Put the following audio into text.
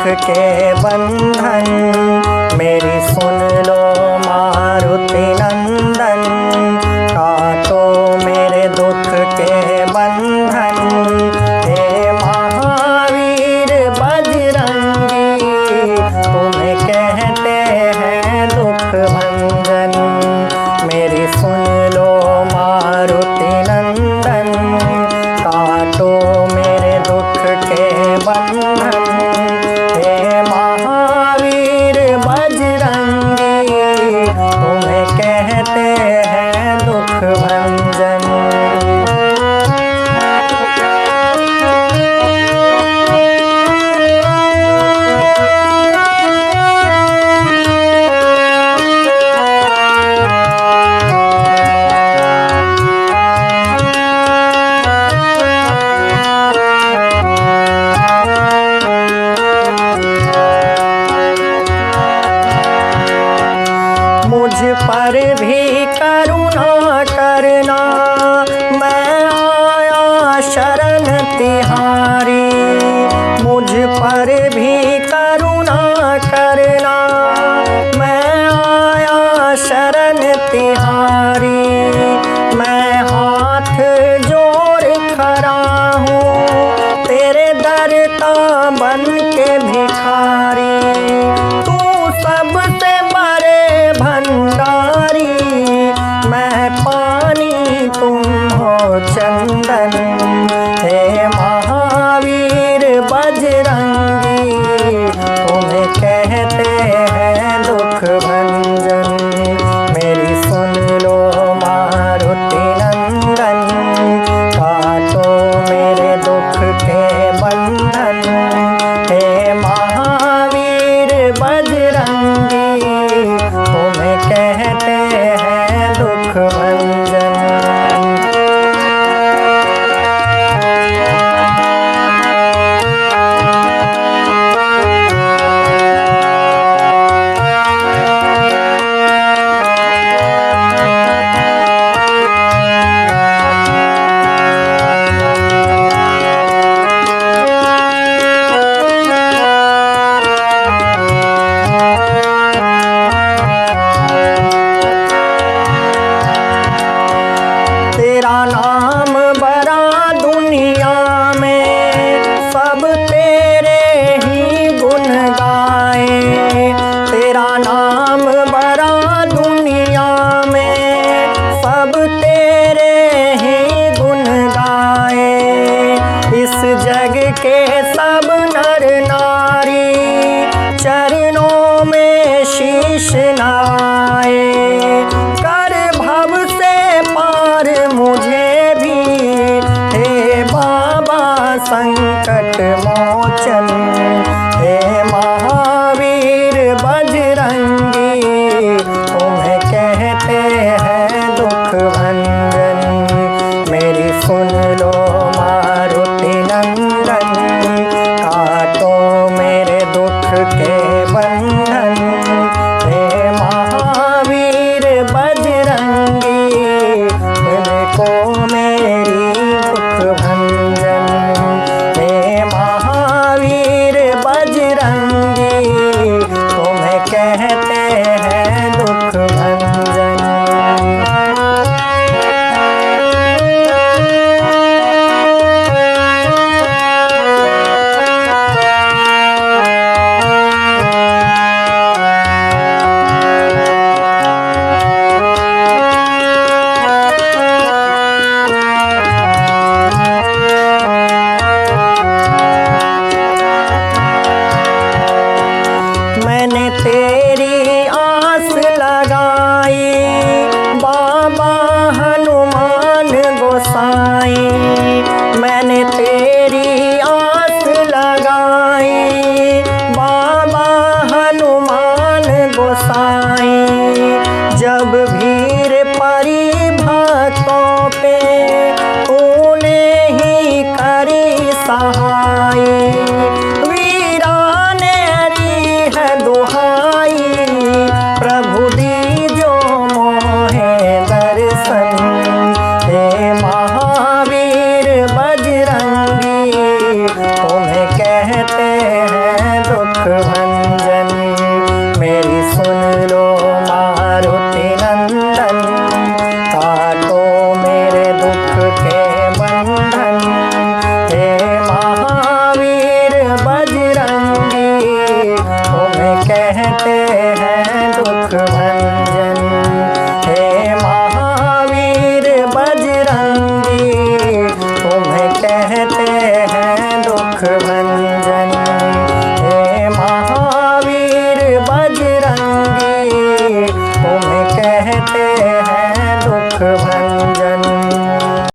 के बंधन, मेरी सुन लो मारुति नंदन। काटो मेरे दुख के बंधन, हे महावीर बजरंगी, तुम्हें कहते हैं दुख भंजन। मेरी सुन लो मारुति नंदन, काटो मेरे दुख के बंधन, हे महावीर बजरंगी, तुम्हें कहते हैं दुख भंजन। मुझ पर भी करुणा करना, मैं आया शरण तिहारी। मुझ पर भी करुणा करना, मैं आया शरण तिहारी। मैं हाथ जोड़ खड़ा हूँ तेरे दर का बन के भिखारी। तू सबसे बड़े भंडारी, मैं पानी तुम हो चंदन। हे महावीर बजरंगी, तुम्हें कहते हैं दुख भंजन। मेरी सुन लो मारुति नंदन, काटो मेरे दुख के बंधन, हे महावीर बजरंगी, तुम्हें कहते हैं दुख भंजन। तेरा नाम बड़ा दुनिया में, सब तेरे ही गुण गाए। तेरा नाम बड़ा दुनिया में, सब तेरे ही गुण गाए। इस जग के सब नर नारी, चरणों में शीश नवाए। कर भव से पार मुझे भी, हे बाबा संकट मोचन। हे महावीर बजरंगी, तुम्हें कहते हैं दुख भंजन। मेरी सुन लो मारुति नंदन, काटो मेरे दुख के बंधन, हे महावीर बजरंगी, को मेरी दुख भंजन। हे महावीर बजरंगी, तुम्हें कहते हैं दुख भंजन। सुख भंजन।